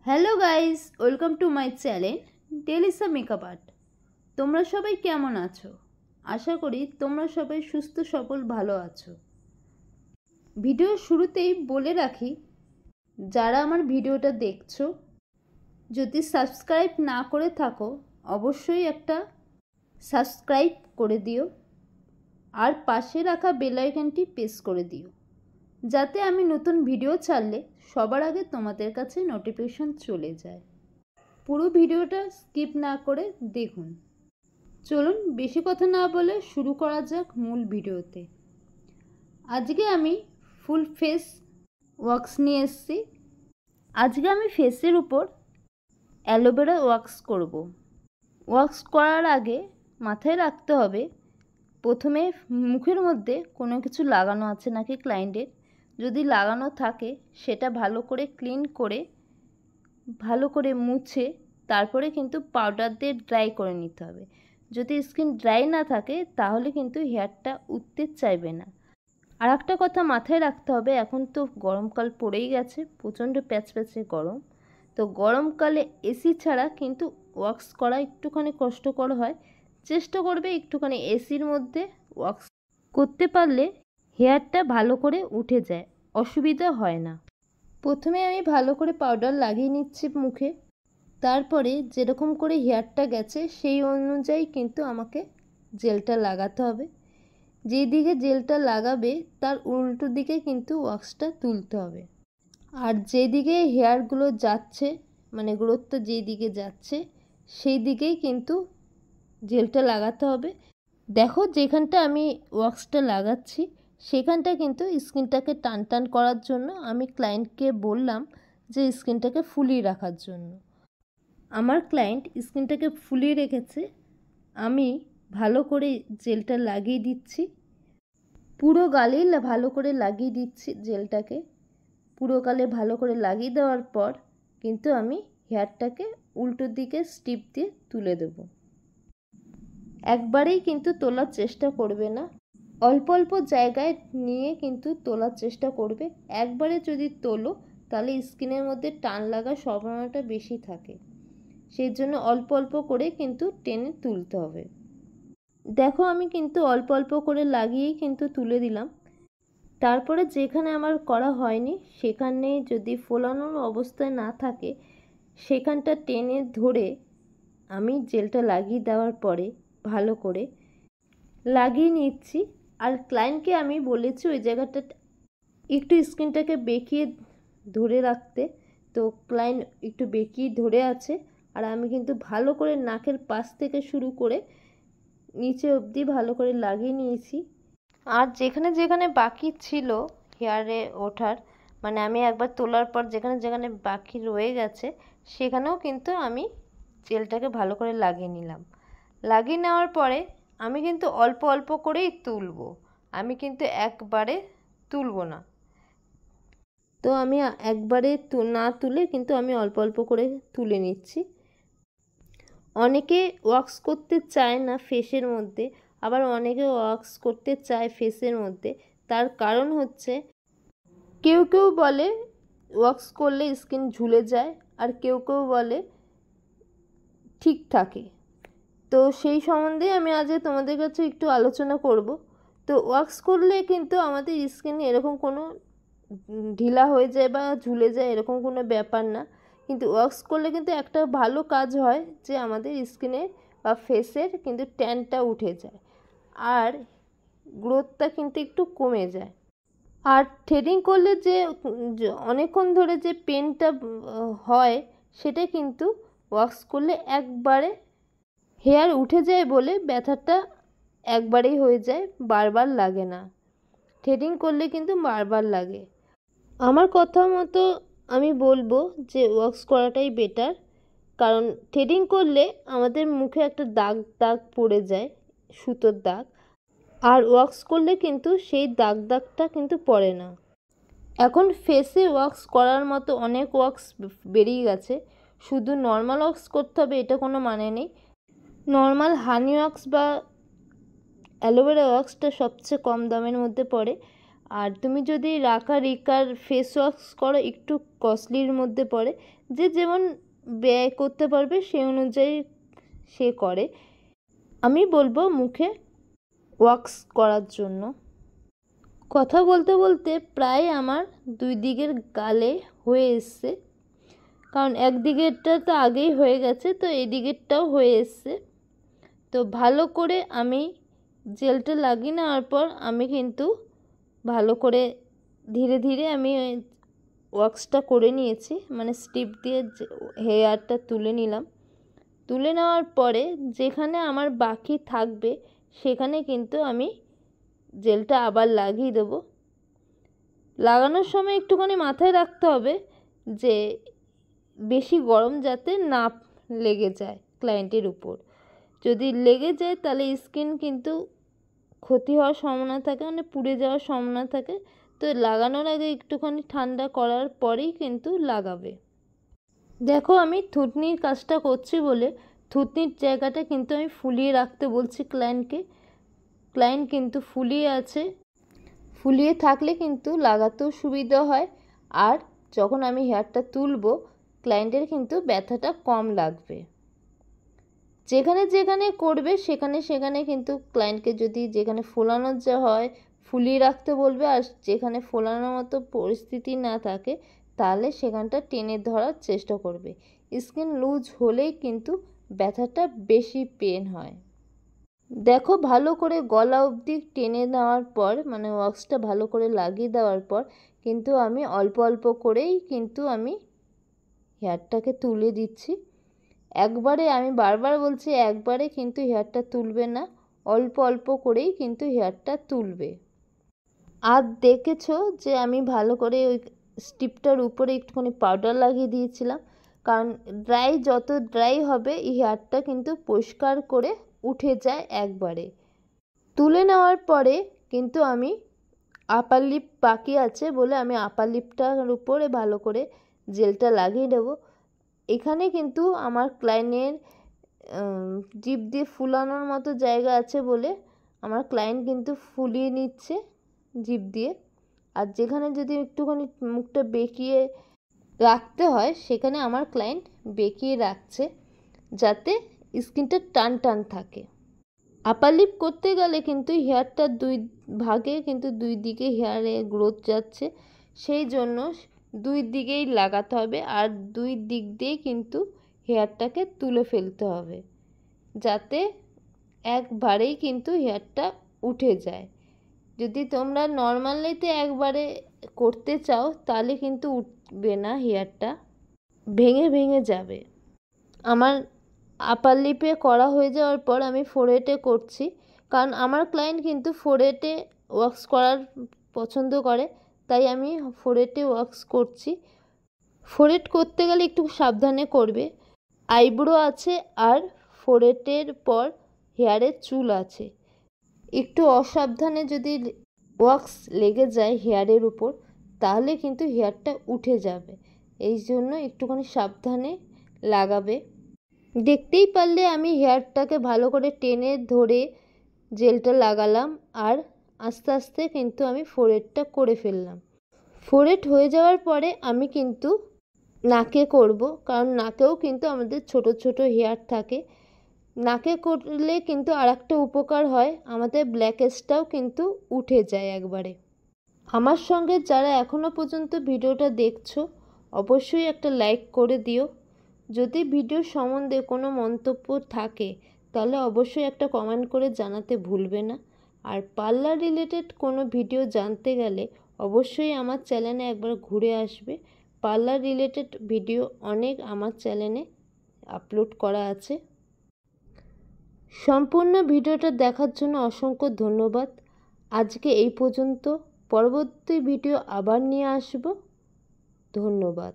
Hello guys, welcome to my channel Delisa makeup art. তোমরা সবাই কেমন আছো? আশা করি তোমরা সবাই সুস্থ সবল ভালো আছো। ভিডিওর শুরুতেই বলে রাখি, যারা আমার ভিডিওটা দেখছো, যদি সাবস্ক্রাইব না করে থাকো অবশ্যই একটা সাবস্ক্রাইব করে দিও আর পাশে রাখা বেল আইকনটি প্রেস করে দিও, যাতে আমি নতুন ভিডিও ছাড়লে সবার আগে তোমাদের কাছে নোটিফিকেশন চলে যায়। পুরো ভিডিওটা স্কিপ না করে দেখুন। চলুন বেশি কথা না বলে শুরু করা যাক মূল ভিডিওতে। আজকে আমি ফুল ফেস ওয়াক্স নিয়ে এসেছি। আজকে আমি ফেসের উপর অ্যালোভেরা ওয়াক্স করব। ওয়াক্স করার আগে মাথায় রাখতে হবে প্রথমে মুখের মধ্যে কোনো কিছু লাগানো আছে নাকি ক্লায়েন্টের। যদি লাগানো থাকে সেটা ভালো করে ক্লিন করে ভালো করে মুছে তারপরে কিন্তু পাউডার দিয়ে ড্রাই করে নিতে হবে। যদি স্কিন ড্রাই না থাকে তাহলে কিন্তু হেয়ারটা উঠতে চাইবে না। আর একটা কথা মাথায় রাখতে হবে, এখন তো গরমকাল পড়েই গেছে, প্রচণ্ড প্যাচপ্যাচে গরম। তো গরমকালে এসি ছাড়া কিন্তু ওয়াক্স করা একটুখানি কষ্টকর হয়। চেষ্টা করবে একটুখানি এসির মধ্যে ওয়াক্স করতে পারলে হেয়ারটা ভালো করে উঠে যায়, অসুবিধা হয় না। প্রথমে আমি ভালো করে পাউডার লাগিয়ে নিচ্ছি মুখে। তারপরে যেরকম করে হেয়ারটা গেছে সেই অনুযায়ী কিন্তু আমাকে জেলটা লাগাতে হবে। যেই দিকে জেলটা লাগাবে তার উল্টো দিকে কিন্তু ওয়াক্সটা তুলতে হবে। আর যেদিকে হেয়ারগুলো যাচ্ছে, মানে গ্রোথটা যেই দিকে যাচ্ছে সেই দিকেই কিন্তু জেলটা লাগাতে হবে। দেখো যেখানটা আমি ওয়াক্সটা লাগাচ্ছি সেখানটা কিন্তু স্কিনটাকে টান টান করার জন্য আমি ক্লায়েন্টকে বললাম যে স্কিনটাকে ফুলিয়ে রাখার জন্য। আমার ক্লায়েন্ট স্কিনটাকে ফুলিয়ে রেখেছে, আমি ভালো করে জেলটা লাগিয়ে দিচ্ছি। পুরো গালে ভালো করে লাগিয়ে দিচ্ছি জেলটাকে। পুরো গালে ভালো করে লাগিয়ে দেওয়ার পর কিন্তু আমি হেয়ারটাকে উল্টো দিকে স্টিপ দিয়ে তুলে দেব। একবারেই কিন্তু তোলার চেষ্টা করবে না, অল্প অল্প জায়গায় নিয়ে কিন্তু তোলার চেষ্টা করবে। একবারে যদি তোলো তাহলে স্কিনের মধ্যে টান লাগার সম্ভাবনাটা বেশি থাকে, সেই জন্য অল্প অল্প করে কিন্তু টেনে তুলতে হবে। দেখো আমি কিন্তু অল্প অল্প করে লাগিয়েই কিন্তু তুলে দিলাম। তারপরে যেখানে আমার করা হয়নি সেখানে যদি ফোলানোর অবস্থায় না থাকে সেখানটা টেনে ধরে আমি জেলটা লাগিয়ে দেওয়ার পরে ভালো করে লাগিয়ে নিচ্ছি। আর ক্লায়েন্টকে আমি বলেছি ওই জায়গাটা একটু স্কিনটাকে বেঁকিয়ে ধরে রাখতে। তো ক্লায়েন্ট একটু বেঁকিয়ে ধরে আছে আর আমি কিন্তু ভালো করে নাকের পাশ থেকে শুরু করে নিচে অবধি ভালো করে লাগিয়ে নিয়েছি। আর যেখানে যেখানে বাকি ছিল হেয়ারে ওঠার, মানে আমি একবার তোলার পর যেখানে যেখানে বাকি রয়ে গেছে সেখানেও কিন্তু আমি জেলটাকে ভালো করে লাগিয়ে নিলাম। লাগিয়ে নেওয়ার পরে আমি কিন্তু অল্প অল্প করেই তুলব, আমি কিন্তু একবারে তুলব না। তো আমি একবারে না তুলে কিন্তু আমি অল্প অল্প করে তুলে নিচ্ছি। অনেকে ওয়াক্স করতে চায় না ফেসের মধ্যে, আবার অনেকে ওয়াক্স করতে চায় ফেসের মধ্যে। তার কারণ হচ্ছে কেউ কেউ বলে ওয়াক্স করলে স্কিন ঝুলে যায় আর কেউ কেউ বলে ঠিক থাকে। তো সেই সম্বন্ধে আমি আজ তোমাদের কাছে একটু আলোচনা করব। তো ওয়াক্স করলে কিন্তু আমাদের স্কিনে এরকম কোনো ঢিলা হয়ে যায় বা ঝুলে যায় এরকম কোনো ব্যাপার না। কিন্তু ওয়াক্স করলে কিন্তু একটা ভালো কাজ হয় যে আমাদের স্কিনের বা ফেসের কিন্তু ট্যানটা উঠে যায় আর গ্রোথটা কিন্তু একটু কমে যায়। আর থ্রেডিং করলে যে অনেকক্ষণ ধরে যে পেনটা হয় সেটা কিন্তু ওয়াক্স করলে একবারে হেয়ার উঠে যায় বলে ব্যথাটা একবারেই হয়ে যায়, বারবার লাগে না। থ্রেডিং করলে কিন্তু বারবার লাগে। আমার কথা মতো আমি বলবো যে ওয়াক্স করাটাই বেটার, কারণ থ্রেডিং করলে আমাদের মুখে একটা দাগ দাগ পড়ে যায়, সুতোর দাগ। আর ওয়াক্স করলে কিন্তু সেই দাগ দাগটা কিন্তু পড়ে না। এখন ফেসে ওয়াক্স করার মতো অনেক ওয়াক্স বেরিয়ে গেছে, শুধু নর্মাল ওয়াক্স করতে হবে এটা কোনো মানে নেই। নর্মাল হানি ওয়াক্স বা অ্যালোভেরা ওয়াক্সটা সবচেয়ে কম দামের মধ্যে পড়ে আর তুমি যদি রাকা রিকার ফেস ওয়াশ করো একটু কস্টলির মধ্যে পড়ে, যে যেমন ব্যয় করতে পারবে সেই অনুযায়ী সে করে। আমি বলবো মুখে ওয়াক্স করার জন্য। কথা বলতে বলতে প্রায় আমার দুই দিকের গালে হয়ে এসছে, কারণ একদিকেরটা তো আগেই হয়ে গেছে, তো এই দিকেরটাও হয়ে এসছে। তো ভালো করে আমি জেলটা লাগিয়ে নেওয়ার পর আমি কিন্তু ভালো করে ধীরে ধীরে আমি ওয়াক্সটা করে নিয়েছি, মানে স্টিপ দিয়ে হেয়ারটা তুলে নিলাম। তুলে নেওয়ার পরে যেখানে আমার বাকি থাকবে সেখানে কিন্তু আমি জেলটা আবার লাগিয়ে দেবো। লাগানোর সময় একটুখানি মাথায় রাখতে হবে যে বেশি গরম যাতে না লেগে যায় ক্লায়েন্টের উপর। যদি লেগে যায় তাহলে স্কিন কিন্তু ক্ষতি হওয়ার সম্ভাবনা থাকে, মানে পুড়ে যাওয়ার সম্ভাবনা থাকে। তো লাগানোর আগে একটুখানি ঠান্ডা করার পরেই কিন্তু লাগাবে। দেখো আমি থুতনির কাজটা করছি বলে থুতনির জায়গাটা কিন্তু আমি ফুলিয়ে রাখতে বলছি ক্লায়েন্টকে। ক্লায়েন্ট কিন্তু ফুলিয়ে আছে, ফুলিয়ে থাকলে কিন্তু লাগাতেও সুবিধা হয়, আর যখন আমি হেয়ারটা তুলবো ক্লায়েন্টের কিন্তু ব্যথাটা কম লাগবে। যেখানে যেখানে করবে সেখানে সেখানে কিন্তু ক্লায়েন্টকে যদি যেখানে ফোলানোর যা হয় ফুলিয়ে রাখতে বলবে, আর যেখানে ফোলানোর মতো পরিস্থিতি না থাকে তাহলে সেখানটা টেনে ধরার চেষ্টা করবে। স্কিন লুজ হলেই কিন্তু ব্যথাটা বেশি পেন হয়। দেখো ভালো করে গলা অবধি টেনে নেওয়ার পর, মানে ওয়াক্সটা ভালো করে লাগিয়ে দেওয়ার পর কিন্তু আমি অল্প অল্প করেই কিন্তু আমি হেয়ারটাকে তুলে দিচ্ছি। একবারে, আমি বারবার বলছি, একবারে কিন্তু হেয়ারটা তুলবে না, অল্প অল্প করেই কিন্তু হেয়ারটা তুলবে। আর দেখেছো যে আমি ভালো করে ওই স্টিপটার উপরে একটুখানি পাউডার লাগিয়ে দিয়েছিলাম, কারণ যত ড্রাই হবে এই হেয়ারটা কিন্তু পরিষ্কার করে উঠে যায় একবারে। তুলে নেওয়ার পরে কিন্তু আমি আপার লিপ বাকি আছে বলে আমি আপার লিপটার উপরে ভালো করে জেলটা লাগিয়ে দেবো। এখানে কিন্তু আমার ক্লায়েন্টের জিভ দিয়ে ফুলানোর মতো জায়গা আছে বলে আমার ক্লায়েন্ট কিন্তু ফুলিয়ে নিচ্ছে জিভ দিয়ে। আর যেখানে যদি একটুখানি মুখটা বেঁকিয়ে রাখতে হয় সেখানে আমার ক্লায়েন্ট বেঁকিয়ে রাখছে যাতে স্কিনটা টান টান থাকে। আপার লিপ করতে গেলে কিন্তু হেয়ারটা দুই ভাগে কিন্তু দুই দিকে হেয়ারে গ্রোথ যাচ্ছে, সেই জন্য দুই দিকেই লাগাতে হবে, আর দুই দিক দিয়েই কিন্তু হেয়ারটাকে তুলে ফেলতে হবে যাতে একবারেই কিন্তু হেয়ারটা উঠে যায়। যদি তোমরা নর্মালিতে একবারে করতে চাও তাহলে কিন্তু উঠবে না, হেয়ারটা ভেঙে ভেঙে যাবে। আমার আপার লিপে করা হয়ে যাওয়ার পর আমি ফোরহেডে করছি, কারণ আমার ক্লায়েন্ট কিন্তু ফোরহেডে ওয়াক্স করার পছন্দ করে, তাই আমি ফোরহেডে ওয়াক্স করছি। ফোরহেড করতে গেলে একটু সাবধানে করবে, আইব্রো আছে আর ফোরহেডের পর হেয়ারের চুল আছে। একটু অসাবধানে যদি ওয়াক্স লেগে যায় হেয়ারের উপর তাহলে কিন্তু হেয়ারটা উঠে যাবে, এই জন্য একটুখানি সাবধানে লাগাবে। দেখতেই পারলে আমি হেয়ারটাকে ভালো করে টেনে ধরে জেলটা লাগালাম, আর আস্তে আস্তে কিন্তু আমি ফোরহেডটা করে ফেললাম। ফোরহেড হয়ে যাওয়ার পরে আমি কিন্তু নাকে করব, কারণ নাকেও কিন্তু আমাদের ছোট ছোট হেয়ার থাকে। নাকে করলে কিন্তু আর একটা উপকার হয়, আমাদের ব্ল্যাকহেডসটাও কিন্তু উঠে যায় একবারে। আমার সঙ্গে যারা এখনও পর্যন্ত ভিডিওটা দেখছো অবশ্যই একটা লাইক করে দিও। যদি ভিডিও সম্বন্ধে কোনো মন্তব্য থাকে তাহলে অবশ্যই একটা কমেন্ট করে জানাতে ভুলবে না। আর পার্লার রিলেটেড কোনো ভিডিও জানতে গেলে অবশ্যই আমার চ্যানেলে একবার ঘুরে আসবে। পার্লার রিলেটেড ভিডিও অনেক আমার চ্যানেলে আপলোড করা আছে। সম্পূর্ণ ভিডিওটা দেখার জন্য অসংখ্য ধন্যবাদ। আজকে এই পর্যন্ত, পরবর্তী ভিডিও আবার নিয়ে আসব। ধন্যবাদ।